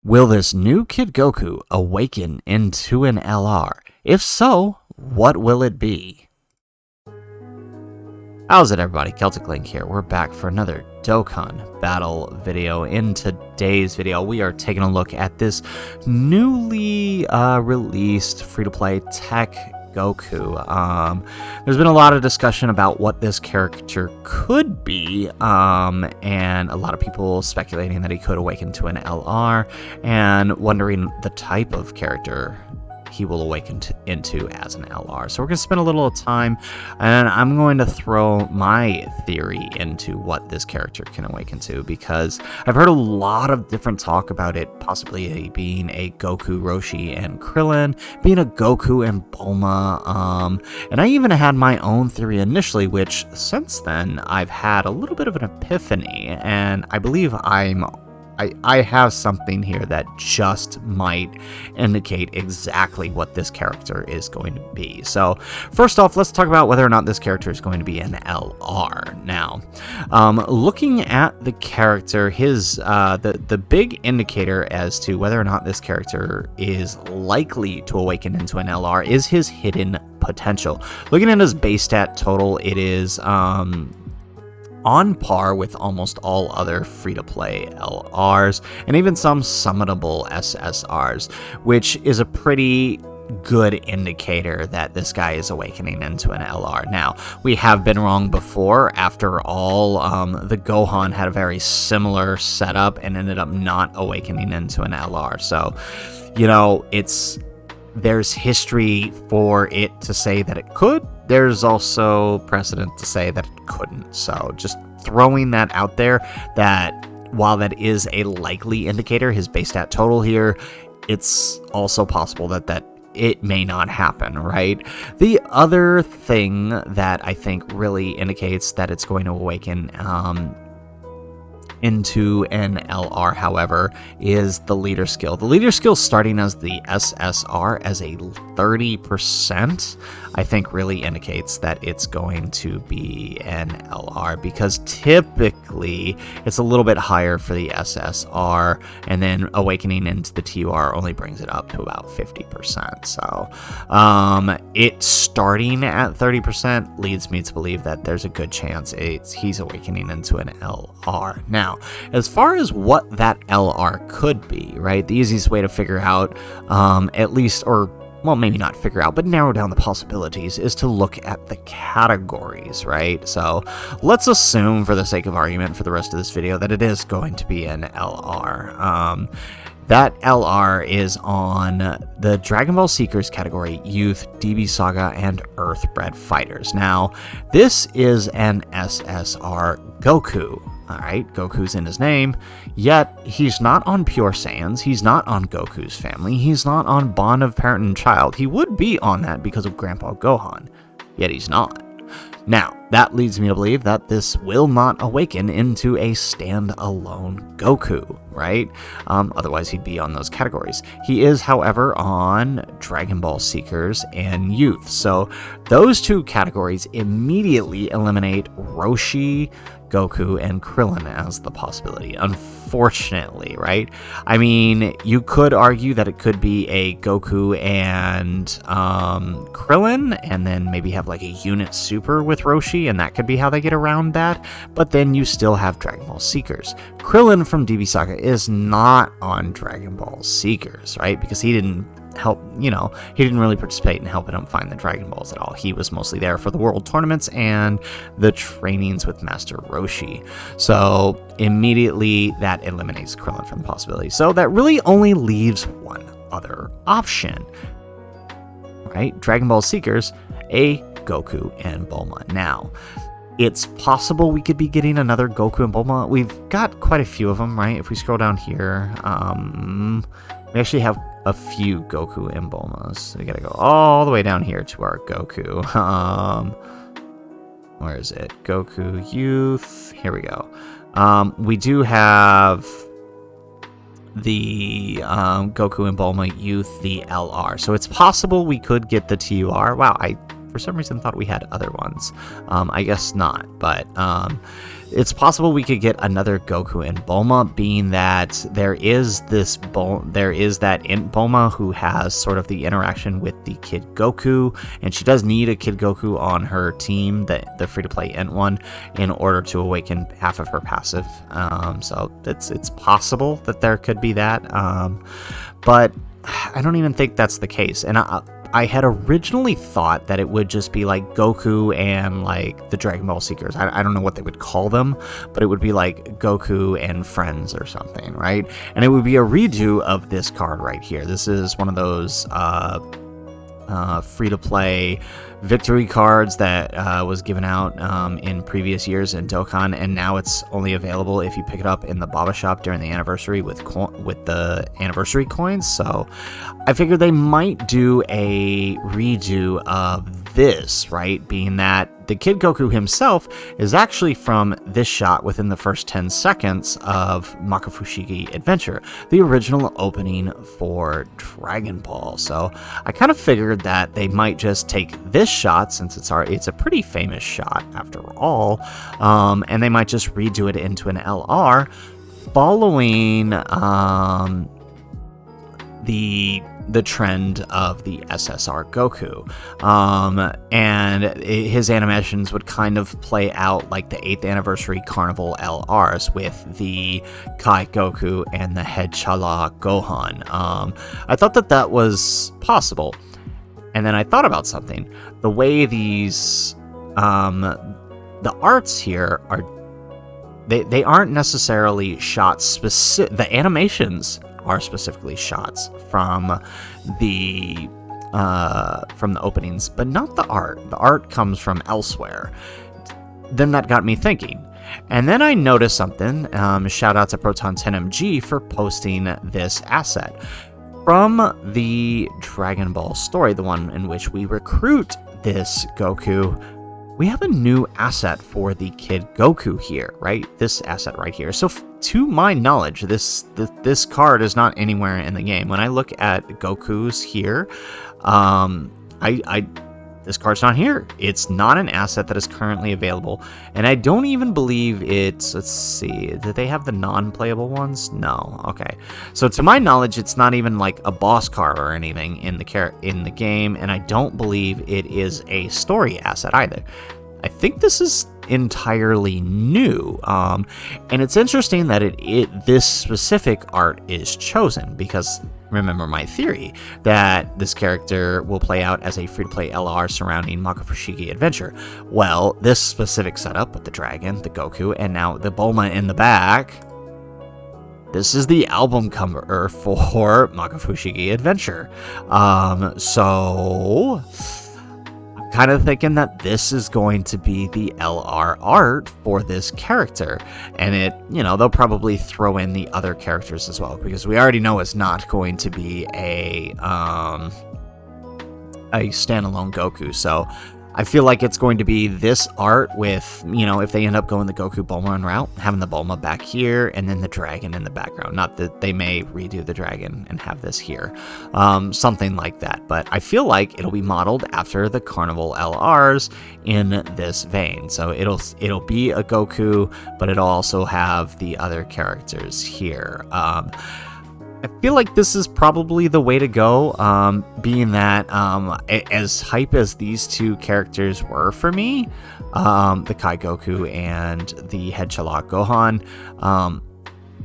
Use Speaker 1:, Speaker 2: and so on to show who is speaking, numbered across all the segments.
Speaker 1: Will this new Kid Goku awaken into an LR? If so, what will it be? How's it, everybody? Celtic Link here. We're back for another Dokkan battle video. In today's video, we are taking a look at this newly released free-to-play TEQ Goku. There's been a lot of discussion about what this character could be, and a lot of people speculating that he could awaken to an LR, and wondering the type of character he will awaken into as an LR. So we're going to spend a little time, and I'm going to throw my theory into what this character can awaken to, because I've heard a lot of different talk about it possibly being a Goku, Roshi, and Krillin, being a Goku and Bulma, and I even had my own theory initially, which since then I've had a little bit of an epiphany, and I believe I have something here that just might indicate exactly what this character is going to be. So first off, let's talk about whether or not this character is going to be an LR. Now, looking at the character, the big indicator as to whether or not this character is likely to awaken into an LR is his hidden potential. Looking at his base stat total, it is on par with almost all other free-to-play LRs, and even some summonable SSRs, which is a pretty good indicator that this guy is awakening into an LR. Now, we have been wrong before. After all, the Gohan had a very similar setup and ended up not awakening into an LR. So, you know, there's history for it to say that it could. There's also precedent to say that it couldn't. So just throwing that out there, that while that is a likely indicator, his base stat total here, it's also possible that it may not happen, right? The other thing that I think really indicates that it's going to awaken into an LR, however, is the leader skill. The leader skill starting as the SSR as a 30%, I think really indicates that it's going to be an LR, because typically it's a little bit higher for the SSR, and then awakening into the TUR only brings it up to about 50%. So it starting at 30% leads me to believe that there's a good chance he's awakening into an LR. Now, as far as what that LR could be, right, the easiest way to figure out, at least, or well, maybe not figure out, but narrow down the possibilities, is to look at the categories, right? So let's assume, for the sake of argument for the rest of this video, that it is going to be an LR. That LR is on the Dragon Ball Seekers category, Youth, DB Saga, and Earthbred Fighters. Now, this is an SSR Goku. Alright, Goku's in his name, yet he's not on Pure Saiyans, he's not on Goku's family, he's not on Bond of Parent and Child. He would be on that because of Grandpa Gohan, yet he's not. Now, that leads me to believe that this will not awaken into a standalone Goku, right? Otherwise, he'd be on those categories. He is, however, on Dragon Ball Seekers and Youth. So those two categories immediately eliminate Roshi, Goku, and Krillin as the possibility, unfortunately, right? I mean, you could argue that it could be a Goku and Krillin, and then maybe have like a unit super with Roshi, and that could be how they get around that, but then you still have Dragon Ball Seekers. Krillin from DB Saga is not on Dragon Ball Seekers, right? Because he didn't help, he didn't really participate in helping him find the Dragon Balls at all. He was mostly there for the world tournaments and the trainings with Master Roshi. So immediately that eliminates Krillin from the possibility. So that really only leaves one other option, right? Dragon Ball Seekers, a Goku and Bulma. Now, it's possible we could be getting another Goku and Bulma. We've got quite a few of them, right? If we scroll down here, we actually have a few Goku and Bulmas. So we gotta go all the way down here to our Goku. Where is it? Goku Youth. Here we go. We do have the Goku and Bulma Youth, the LR. So it's possible we could get the TUR. Wow, I for some reason thought we had other ones. I guess not, but it's possible we could get another Goku and Bulma, being that there is that Int Bulma who has sort of the interaction with the Kid Goku, and she does need a Kid Goku on her team, the free-to-play Int one, in order to awaken half of her passive. So it's possible that there could be that, but I don't even think that's the case. And I had originally thought that it would just be like Goku and like the Dragon Ball Seekers. I don't know what they would call them, but it would be like Goku and Friends or something, right? And it would be a redo of this card right here. This is one of those free-to-play victory cards that was given out in previous years in Dokkan, and now it's only available if you pick it up in the Baba shop during the anniversary with the anniversary coins. So I figured they might do a redo of this, right? Being that the Kid Goku himself is actually from this shot within the first 10 seconds of MAKAFUSHIGI Adventure, the original opening for Dragon Ball. So I kind of figured that they might just take this shot, since it's a pretty famous shot after all, and they might just redo it into an LR following the trend of the SSR Goku, and his animations would kind of play out like the 8th anniversary Carnival LRs with the Kai Goku and the Head Chala Gohan. I thought that was possible, and then I thought about something. The way these the arts here are, they aren't necessarily shots specific. The animations are specifically shots from the openings, but not the art. The art comes from elsewhere. Then that got me thinking. And then I noticed something. Shout out to Proton10MG for posting this asset. From the Dragon Ball story, the one in which we recruit this Goku, we have a new asset for the Kid Goku here, right? This asset right here. So to my knowledge, this card is not anywhere in the game. When I look at Goku's here, this card's not here. It's not an asset that is currently available, and I don't even believe it's, let's see, did they have the non-playable ones? No. Okay, so to my knowledge, it's not even like a boss card or anything in the game, and I don't believe it is a story asset either. I think this is entirely new, and it's interesting that this specific art is chosen, because remember my theory that this character will play out as a free-to-play LR surrounding MAKAFUSHIGI Adventure. Well, this specific setup with the dragon, the Goku, and now the Bulma in the back, this is the album cover for MAKAFUSHIGI Adventure. So I'm kind of thinking that this is going to be the LR art for this character, and they'll probably throw in the other characters as well, because we already know it's not going to be a standalone Goku. So I feel like it's going to be this art with, if they end up going the Goku Bulma route, having the Bulma back here and then the dragon in the background. Not that they may redo the dragon and have this here. Something like that. But I feel like it'll be modeled after the Carnival LRs in this vein. So it'll be a Goku, but it'll also have the other characters here. I feel like this is probably the way to go, being that as hype as these two characters were for me, the Kai Goku and the Head Chala Gohan,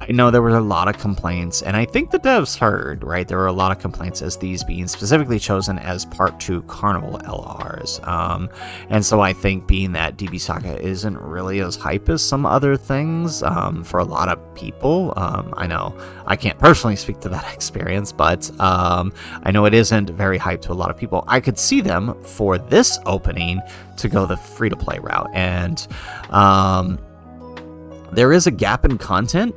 Speaker 1: I know there were a lot of complaints, and I think the devs heard, right? There were a lot of complaints as these being specifically chosen as Part 2 Carnival LRs. And so I think being that DB Saga isn't really as hype as some other things for a lot of people. I know I can't personally speak to that experience, but I know it isn't very hype to a lot of people. I could see them for this opening to go the free-to-play route, and there is a gap in content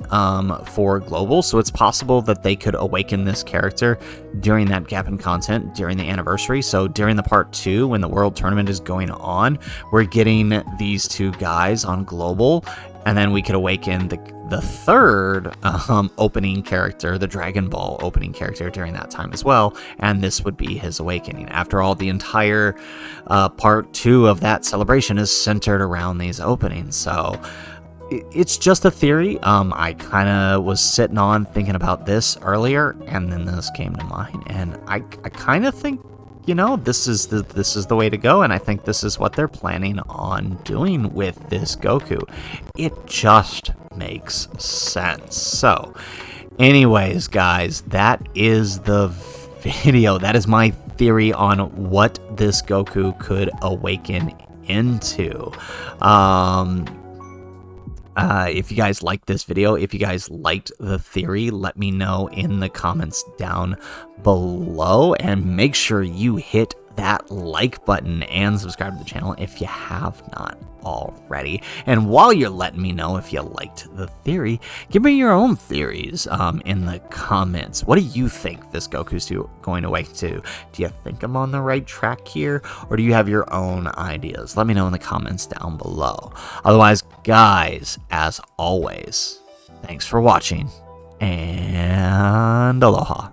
Speaker 1: for Global, so it's possible that they could awaken this character during that gap in content during the anniversary. So during the Part 2, when the World Tournament is going on, we're getting these two guys on Global And then we could awaken the third opening character, the Dragon Ball opening character during that time as well, and this would be his awakening. After all, the entire part 2 of that celebration is centered around these openings, so it's just a theory. I kind of was sitting on thinking about this earlier, and then this came to mind, and I kind of think, you know, this is the way to go, and I think this is what they're planning on doing with this Goku. It just makes sense. So, anyways, guys, that is the video. That is my theory on what this Goku could awaken into. If you guys liked this video, if you guys liked the theory, let me know in the comments down below, and make sure you hit that like button and subscribe to the channel if you have not already. And while you're letting me know if you liked the theory, give me your own theories in the comments. What do you think this Goku's going to awaken to? Do you think I'm on the right track here, or do you have your own ideas? Let me know in the comments down below. Otherwise, guys, as always, thanks for watching, and aloha.